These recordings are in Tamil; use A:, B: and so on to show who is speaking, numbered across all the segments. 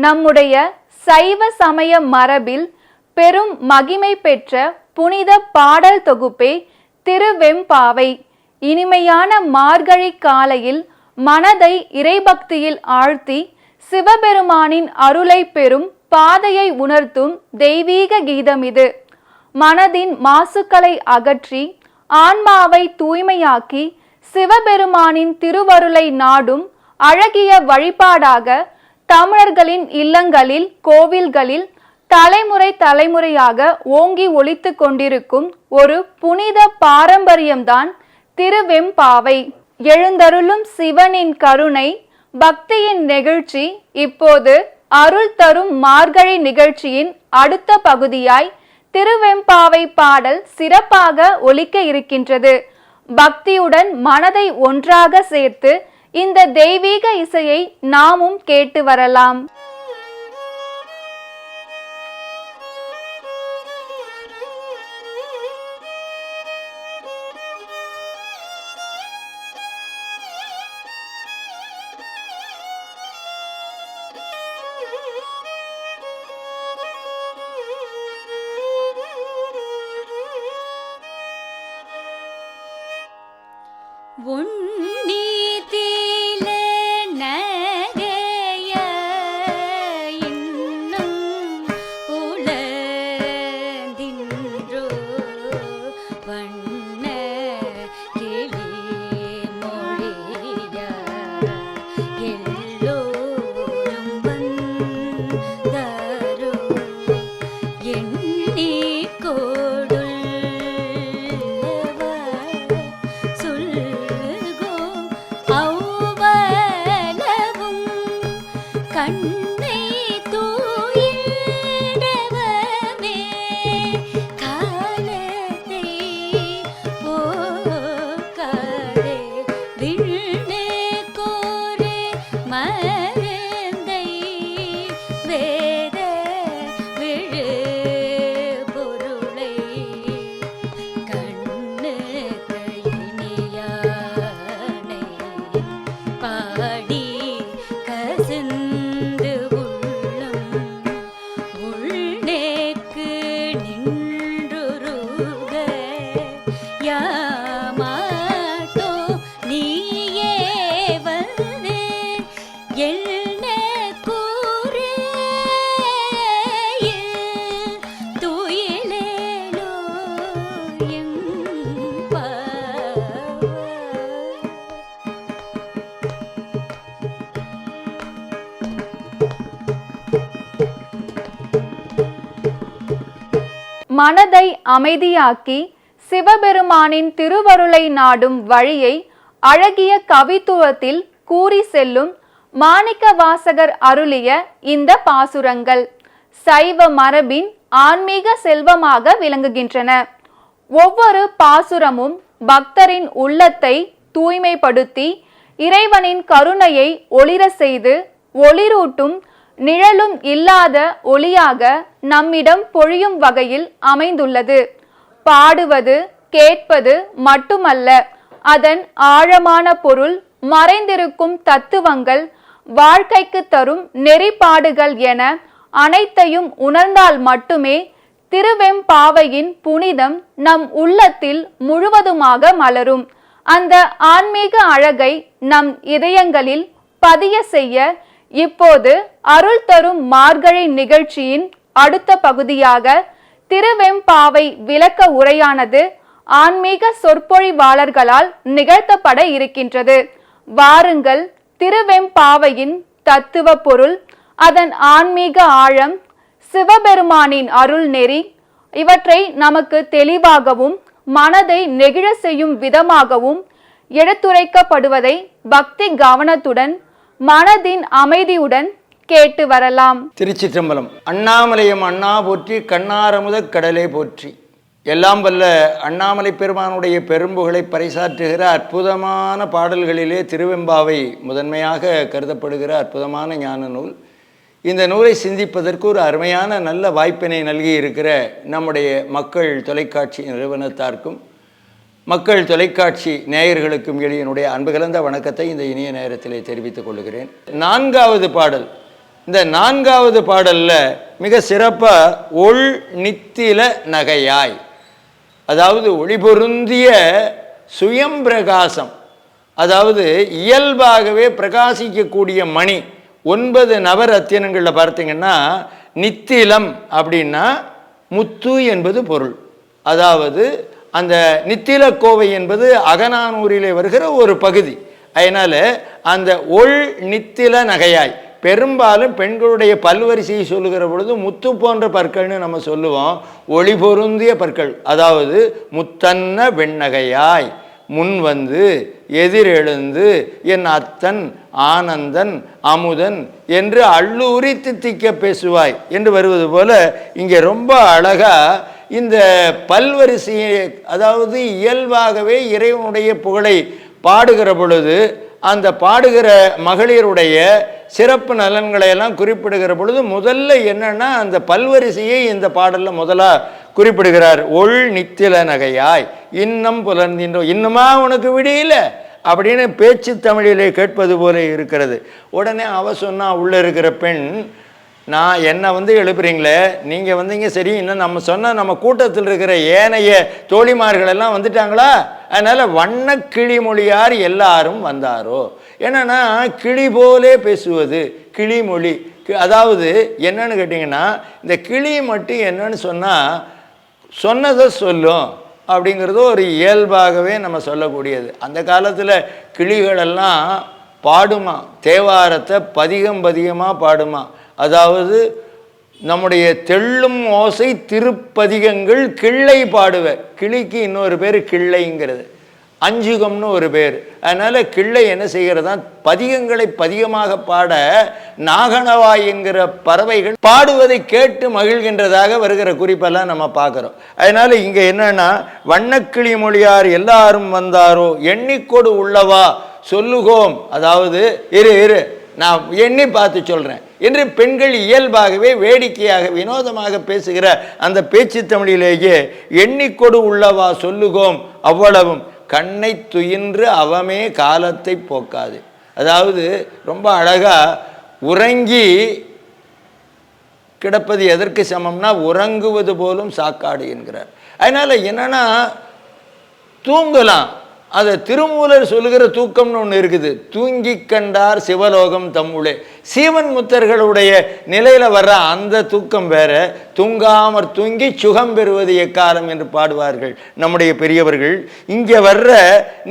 A: நம்முடைய சைவ சமய மரபில் பெரும் மகிமை பெற்ற புனித பாடல் தொகுப்பே திருவெம்பாவை. இனிமையான மார்கழி காலையில் மனதை இறைபக்தியில் ஆழ்த்தி சிவபெருமானின் அருளை பெறும் பாதையை உணர்த்தும் தெய்வீக கீதம் இது. மனதின் மாசுக்களை அகற்றி ஆன்மாவை தூய்மையாக்கி சிவபெருமானின் திருவருளை நாடும் அழகிய வழிபாடாக தமிழர்களின் இல்லங்களில் கோவில்களில் தலைமுறை தலைமுறையாக ஓங்கி ஒலித்து கொண்டிருக்கும் ஒரு புனித பாரம்பரியம்தான் திருவெம்பாவை. எழுந்தருளும் சிவனின் கருணை பக்தியின் நெகிழ்ச்சி இப்போது அருள் தரும் மார்கழி நிகழ்ச்சியின் அடுத்த பகுதியாய் திருவெம்பாவை பாடல் சிறப்பாக ஒலிக்க இருக்கின்றது. பக்தியுடன் மனதை ஒன்றாக சேர்த்து இந்த தெய்வீக இசையை நாமும் கேட்டு வரலாம். மனதை அமைதியாக்கி சிவபெருமானின் திருவருளை நாடும் வழியை அழகிய கவித்துவத்தில் கூறி செல்லும் மாணிக்க வாசகர் அருளிய இந்த பாசுரங்கள் சைவ மரபின் ஆன்மீக செல்வமாக விளங்குகின்றன. ஒவ்வொரு பாசுரமும் பக்தரின் உள்ளத்தை தூய்மைப்படுத்தி இறைவனின் கருணையை ஒளிர செய்து ஒளிரூட்டும் நிழலும் இல்லாத ஒளியாக நம்மிடம் பொழியும் வகையில் அமைந்துள்ளது. பாடுவது கேட்பது மட்டுமல்ல, அதன் ஆழமான பொருள், மறைந்திருக்கும் தத்துவங்கள், வாழ்க்கைக்கு தரும் நெறிப்பாடுகள் என அனைத்தையும் உணர்ந்தால் மட்டுமே திருவெம்பாவையின் புனிதம் நம் உள்ளத்தில் முழுவதுமாக மலரும். அந்த ஆன்மீக அழகை நம் இதயங்களில் பதிய செய்ய இப்போது அருள் தரும் மார்கழி நிகழ்ச்சியின் அடுத்த பகுதியாக திருவெம்பாவை விளக்க உரையானது ஆன்மீக சொற்பொழிவாளர்களால் நிகழ்த்தப்பட இருக்கின்றது. வாருங்கள், திருவெம்பாவையின் தத்துவ பொருள், அதன் ஆன்மீக ஆழம், சிவபெருமானின் அருள் நெறி இவற்றை நமக்கு தெளிவாகவும் மனதை நெகிழ செய்யும் விதமாகவும் எடுத்துரைக்கப்படுவதை பக்தி கவனத்துடன் மனதின் அமைதியுடன் கேட்டு வரலாம்.
B: திருச்சிற்றம்பலம். அண்ணாமலையம் அண்ணா போற்றி, கண்ணாரமுத கடலே போற்றி. எல்லாம் வல்ல அண்ணாமலை பெருமானுடைய பெரும்புகளை பறைசாற்றுகிற அற்புதமான பாடல்களிலே திருவெம்பாவை முதன்மையாக கருதப்படுகிற அற்புதமான ஞான நூல். இந்த நூலை சிந்திப்பதற்கு ஒரு அருமையான நல்ல வாய்ப்பினை நல்கி இருக்கிற நம்முடைய மக்கள் தொலைக்காட்சி நிறுவனத்தார்க்கும் மக்கள் தொலைக்காட்சி நேயர்களுக்கும் எளியனுடைய அன்பு கலந்த வணக்கத்தை இந்த இனிய நேரத்திலே தெரிவித்துக் கொள்கிறேன். 4வது பாடல் இந்த 4வது பாடல்ல மிக சிறப்பா ஒள் நித்தில நகையாய், அதாவது ஒளி பொருந்திய சுயம் பிரகாசம், அதாவது இயல்பாகவே பிரகாசிக்கக்கூடிய மணி. 9 நவரத்தினங்களில் பார்த்தீங்கன்னா நித்திலம் அப்படின்னா முத்து என்பது பொருள். அதாவது அந்த நித்தில கோவை என்பது அகநானூரிலே வருகிற ஒரு பகுதி. அதனால அந்த ஒள் நித்தில நகையாய், பெரும்பாலும் பெண்களுடைய பல்வரிசையை சொல்லுகிற பொழுது முத்து போன்ற பற்கள்னு நம்ம சொல்லுவோம். ஒளி பொருந்திய பற்கள், அதாவது முத்தன்ன வெண்ணகையாய் முன் வந்து எதிரெழுந்து என் அத்தன் ஆனந்தன் அமுதன் என்று அள்ளூரி தித்திக்க பேசுவாய் என்று வருவது போல இங்கே ரொம்ப அழகா இந்த பல்வரிசையை, அதாவது இயல்பாகவே இறைவனுடைய புகழை பாடுகிற பொழுது அந்த பாடுகிற மகளிருடைய சிறப்பு நலன்களை எல்லாம் குறிப்பிடுகிற பொழுது முதல்ல என்னன்னா அந்த பல்வரிசையை இந்த பாடலில் முதலாக குறிப்பிடுகிறார். ஒள் நித்தில நகையாய் இன்னம் புலர்ந்தின்றோ, இன்னுமா உனக்கு விடியல அப்படின்னு பேச்சு தமிழிலே கேட்பது போல இருக்கிறது. உடனே அவ சொன்னா, உள்ள இருக்கிற பெண், நான் என்னை எழுப்புறீங்களே, நீங்கள் வந்தீங்க சரி, இன்னும் நம்ம சொன்ன நம்ம கூட்டத்தில் இருக்கிற ஏனைய தோழிமார்கள் எல்லாம் வந்துட்டாங்களா, அதனால் வண்ண கிளிமொழியார் எல்லாரும் வந்தாரோ. என்னன்னா கிளி போலே பேசுவது கிளிமொழி. அதாவது என்னன்னு கேட்டிங்கன்னா, இந்த கிளி மட்டும் என்னன்னு சொன்னால் சொன்னதை சொல்லும் அப்படிங்கிறது ஒரு இயல்பாகவே நம்ம சொல்லக்கூடியது. அந்த காலத்தில் கிளிகளெல்லாம் பாடுமா, தேவாரத்தை பதிகமாக பாடுமா. அதாவது நம்முடைய தெள்ளும் ஓசை திருப்பதிகங்கள் கிள்ளை பாடுவ. கிளிக்கு இன்னொரு பேர் கிள்ளைங்கிறது, அஞ்சுகம்னு ஒரு பேர். அதனால் கிள்ளை என்ன செய்கிறதா, பதிகங்களை பதிகமாக பாட நாகனவாய் என்கிற பறவைகள் பாடுவதை கேட்டு மகிழ்கின்றதாக வருகிற குறிப்பெல்லாம் நம்ம பார்க்குறோம். அதனால் இங்கே என்னன்னா, வண்ணக்கிளி மொழியார் எல்லாரும் வந்தாரோ எண்ணிக்கொடு உள்ளவா சொல்லுகோம், அதாவது இரு நான் எண்ணி பார்த்து சொல்கிறேன் என்று பெண்கள் இயல்பாகவே வேடிக்கையாக வினோதமாக பேசுகிற அந்த பேச்சு தமிழிலேயே எண்ணிக்கொடு உள்ளவா சொல்லுகோம் அவ்வளவும் கண்ணை துயின்று அவமே காலத்தை போக்காது. அதாவது ரொம்ப அழகா உறங்கி கிடப்பது எதற்கு சமம்னா உறங்குவது போலும் சாக்காடு என்கிறார். அதனால என்னன்னா தூங்கலாம். அதை திருமூலர் சொல்லுகிற தூக்கம்னு ஒன்று இருக்குது. தூங்கி கண்டார் சிவலோகம் தம்முளே. சீவன் முத்தர்களுடைய நிலையில் வர்ற அந்த தூக்கம் வேற, தூங்காமற் தூங்கி சுகம் பெறுவது எக்காலம் என்று பாடுவார்கள் நம்முடைய பெரியவர்கள். இங்கே வர்ற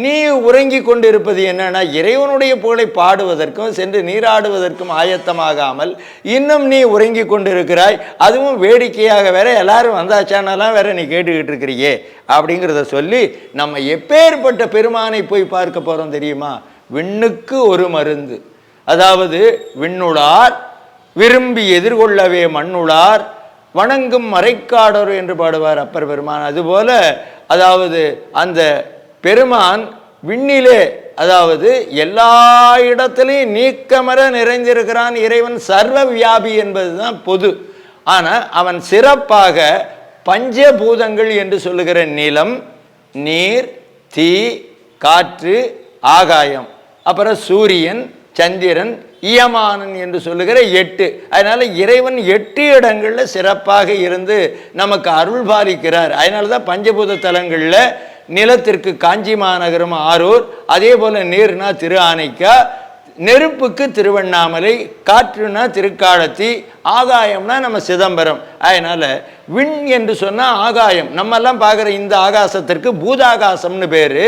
B: நீ உறங்கி கொண்டு இருப்பது என்னன்னா, இறைவனுடைய புகழை பாடுவதற்கும் சென்று நீராடுவதற்கும் ஆயத்தமாகாமல் இன்னும் நீ உறங்கி கொண்டு இருக்கிறாய். அதுவும் வேடிக்கையாக வேற, எல்லாரும் வந்தாச்சானெல்லாம் வேற நீ கேட்டுக்கிட்டு இருக்கிறியே அப்படிங்கிறத சொல்லி, நம்ம எப்பேற்பட்ட பெருமானை போய் பார்க்க போறோம் தெரியுமா? விண்ணுக்கு ஒரு மருந்து, அதாவது விண்ணுளார் விரும்பி எதிர்கொள்ளவே மண்ணுளார் வணங்கும் மறைக்காடர் என்று பாடுவார் அப்பர் பெருமான். அதுபோல அதாவது அந்த பெருமான் விண்ணிலே, அதாவது எல்லா இடத்திலையும் நீக்கமர நிறைந்திருக்கிறான். இறைவன் சர்வ வியாபி என்பதுதான் பொது. ஆனால் அவன் சிறப்பாக பஞ்சபூதங்கள் என்று சொல்லுகிற நிலம், நீர், தீ, காற்று, ஆகாயம், அப்புறம் சூரியன், சந்திரன், இயமானன் என்று சொல்லுகிற 8. அதனால இறைவன் 8 இடங்கள்ல சிறப்பாக இருந்து நமக்கு அருள் பாலிக்கிறார். அதனால தான் பஞ்சபூத தலங்கள்ல நிலத்திற்கு காஞ்சி மாநகரம் ஆரூர், அதே போல நீர்னா திரு ஆனைக்கா, நெருப்புக்கு திருவண்ணாமலை, காற்றுனா திருக்காலத்தி, ஆகாயம்னா நம்ம சிதம்பரம். அதனால விண் என்று சொன்னால் ஆகாயம். நம்மெல்லாம் பார்க்குற இந்த ஆகாசத்திற்கு பூதாகாசம்னு பேர்.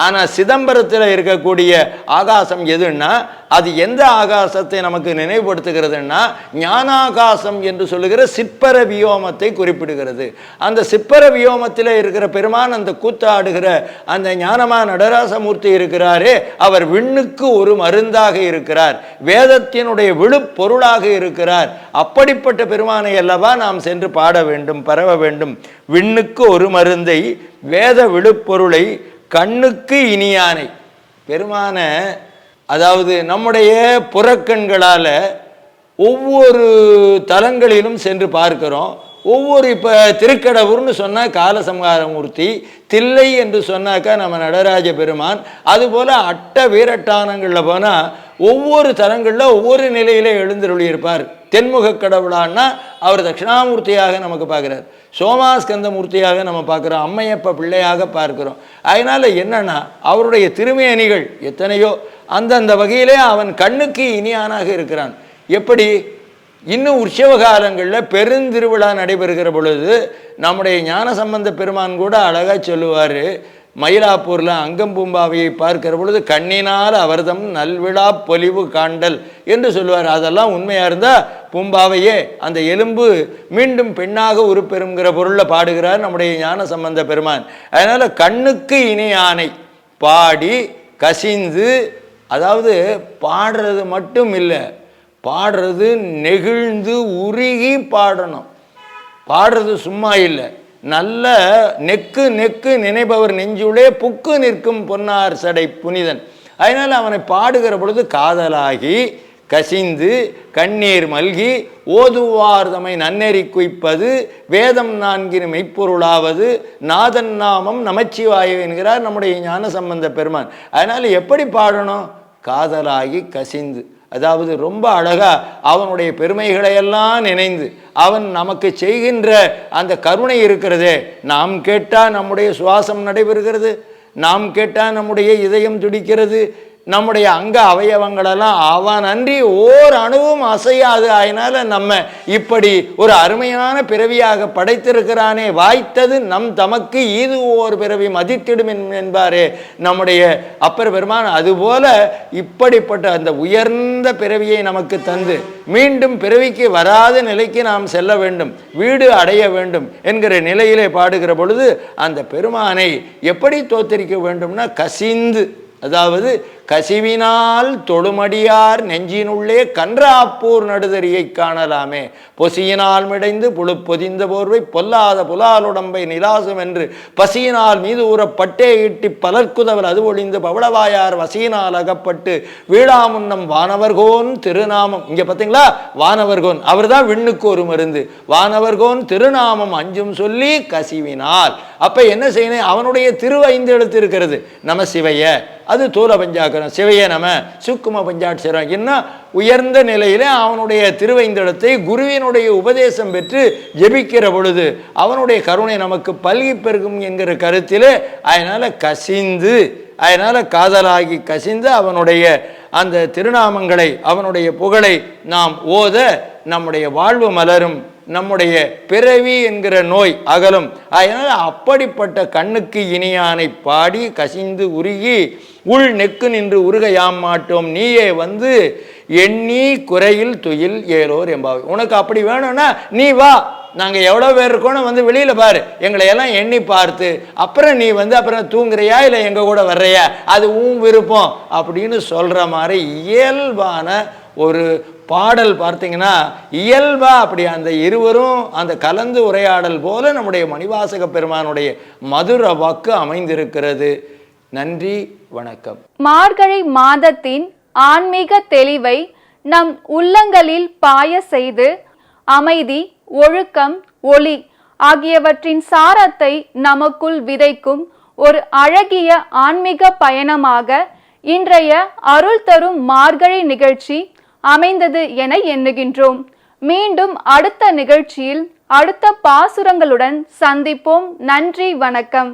B: ஆனால் சிதம்பரத்தில் இருக்கக்கூடிய ஆகாசம் எதுன்னா, அது எந்த ஆகாசத்தை நமக்கு நினைவுபடுத்துகிறதுன்னா, ஞானாகாசம் என்று சொல்லுகிற சிற்பர வியோமத்தை குறிப்பிடுகிறது. அந்த சிற்பர வியோமத்தில் இருக்கிற பெருமான், அந்த கூத்தாடுகிற அந்த ஞானமா நடராசமூர்த்தி இருக்கிறாரே, அவர் விண்ணுக்கு ஒரு மருந்தாக இருக்கிறார், வேதத்தினுடைய விழுப்பொருளாக இருக்கிறார். அப்படிப்பட்ட பெருமானை அல்லவா நாம் சென்று பாட வேண்டும், பரவ வேண்டும். விண்ணுக்கு ஒரு மருந்தை வேத விழுப்பொருளை கண்ணுக்கு இனியானை. பெருமான, அதாவது நம்முடைய புறக்கண்களால் ஒவ்வொரு தலங்களிலும் சென்று பார்க்கிறோம். ஒவ்வொரு இப்போ திருக்கடவுர்னு சொன்னால் காலசம்ஹாரமூர்த்தி, தில்லை என்று சொன்னாக்கா நம்ம நடராஜ பெருமான், அதுபோல் அட்ட வீரட்டானங்களில் போனால் ஒவ்வொரு தலங்களில் ஒவ்வொரு நிலையில எழுந்தருளியிருப்பார் தென்முக கடவுளான்னா அவர் தட்சிணாமூர்த்தியாக நமக்கு பார்க்குறார், சோமாஸ்கந்த மூர்த்தியாக நம்ம பார்க்குறோம், அம்மையப்ப பிள்ளையாக பார்க்கிறோம். அதனால் என்னன்னா அவருடைய திருமேனிகள் எத்தனையோ அந்தந்த வகையிலே அவன் கண்ணுக்கு இனியானாக இருக்கிறான். எப்படி இன்னும் உற்சவ காலங்களில் பெருந்திருவிழா நடைபெறுகிற பொழுது நம்முடைய ஞானசம்பந்த பெருமான் கூட அழகாக சொல்லுவார், மயிலாப்பூரில் அங்கம்பூம்பாவையை பார்க்கிற பொழுது கண்ணினால் அவர்தம் நல்விழா பொலிவு காண்டல் என்று சொல்லுவார். அதெல்லாம் உண்மையாக இருந்தால் பூம்பாவையே அந்த எலும்பு மீண்டும் பெண்ணாக உருப்பெறுங்கிற பொருளில் பாடுகிறார் நம்முடைய ஞான சம்பந்த பெருமான். அதனால் கண்ணுக்கு இணையானை பாடி கசிந்து, அதாவது பாடுறது மட்டும் இல்லை, பாடுறது நெகிழ்ந்து உருகி பாடணும். பாடுறது சும்மா இல்லை, நல்ல நெக்கு நெக்கு நினைப்பவர் நெஞ்சுளே புக்கு நிற்கும் பொன்னார் சடை புனிதன். அதனால் அவனை பாடுகிற பொழுது காதலாகி கசிந்து கண்ணீர் மல்கி ஓதுவார் தம்மை நன்னெறி குய்ப்பது வேதம் நான்கின் மெய்ப்பொருளாவது நாதன் நாமம் நமச்சிவாய என்கிறார் நம்முடைய ஞான சம்பந்த பெருமான். அதனால் எப்படி பாடணும்? காதலாகி கசிந்து, அதாவது ரொம்ப அழகா அவனுடைய பெருமைகளையெல்லாம் நினைந்து அவன் நமக்கு செய்கின்ற அந்த கருணை இருக்கிறதே. நாம் கேட்டால் நம்முடைய சுவாசம் நடைபெறுகிறது, நாம் கேட்டால் நம்முடைய இதயம் துடிக்கிறது, நம்முடைய அங்க அவயவங்களெல்லாம் அவன் அன்றி ஓர் அணுவும் அசையாது. அதனால நம்ம இப்படி ஒரு அருமையான பிறவியாக படைத்திருக்கிறானே, வாய்த்தது நம் தமக்கு இது ஓர் பிறவி மதித்திடும் என்பாரே நம்முடைய அப்பர் பெருமான். அதுபோல இப்படிப்பட்ட அந்த உயர்ந்த பிறவியை நமக்கு தந்து மீண்டும் பிறவிக்கு வராத நிலைக்கு நாம் செல்ல வேண்டும், வீடு அடைய வேண்டும் என்கிற நிலையிலே பாடுகிற பொழுது அந்த பெருமானை எப்படி தோத்தரிக்க வேண்டும்னா கசிந்து, அதாவது கசிவினால் தொழுமடியார் நெஞ்சினுள்ளே கன்றாப்பூர் நடுதறியை காணலாமே, பொசியினால் மிடைந்து புழு பொதிந்த போர்வை பொல்லாத புலாலுடம்பை நிலாசம் என்று பசியினால் மீது ஊற பட்டே ஈட்டி பலர்க்குதவல் அது ஒழிந்து பவளவாயார் வசியினால் அகப்பட்டு வீழாமுன்னம் வானவர்கோன் திருநாமம். இங்கே பார்த்தீங்களா, வானவர்கோன் அவர் தான் விண்ணுக்கு ஒரு மருந்து. வானவர்கோன் திருநாமம் அஞ்சும் சொல்லி கசிவினால். அப்போ என்ன செய்யணும்? அவனுடைய திருவைந்து எழுத்து இருக்கிறது, நம சிவைய, அது தூல பஞ்சாக்கரம், சிவைய நம சுக்கும பஞ்சாட்சரம். என்ன உயர்ந்த நிலையிலே அவனுடைய திருவைந்தளத்தை குருவினுடைய உபதேசம் பெற்று ஜெபிக்கிற பொழுது அவனுடைய கருணை நமக்கு பல்கி பெருகும் என்கிற கருத்திலே அதனால் கசிந்து, அதனால் காதலாகி கசிந்து அவனுடைய அந்த திருநாமங்களை அவனுடைய புகழை நாம் ஓத நம்முடைய வாழ்வு மலரும், நம்முடைய பிறவி என்கிற நோய் அகலும். அதனால் அப்படிப்பட்ட கண்ணுக்கு இனியானை பாடி கசிந்து உருகி உள் நெக்கு நின்று உருக யாம் மாட்டோம் நீயே வந்து எண்ணி குறையில் துயில் ஏலோர் எம்பாவை. உனக்கு அப்படி வேணும்னா நீ வா, நாங்கள் எவ்வளோ பேர் இருக்கோன்னு வந்து வெளியில் பாரு, எங்களை எல்லாம் எண்ணி பார்த்து அப்புறம் நீ வந்து அப்புறம் தூங்குறியா இல்லை எங்கள் கூட வர்றியா, அது உன் விருப்பம் அப்படின்னு சொல்கிற மாதிரி இயல்பான ஒரு பாடல். பார்த்தீங்கன்னா இயல்பா அப்படி அந்த இருவரும் அந்த கலந்து உரையாடல் போல நம்முடைய மணிவாசக பெருமானுடைய மதுர வாக்கு அமைந்திருக்கிறது. நன்றி, வணக்கம்.
A: மார்கழி மாதத்தின் ஆன்மீக தெளிவை நம் உள்ளங்களில் பாய செய்து அமைதி, ஒழுக்கம், ஒளி ஆகியவற்றின் சாரத்தை நமக்குள் விதைக்கும் ஒரு அழகிய ஆன்மீக பயணமாக இன்றைய அருள் தரும் மார்கழி நிகழ்ச்சி அமைந்தது என எண்ணுகின்றோம். மீண்டும் அடுத்த நிகழ்ச்சியில் அடுத்த பாசுரங்களுடன் சந்திப்போம். நன்றி, வணக்கம்.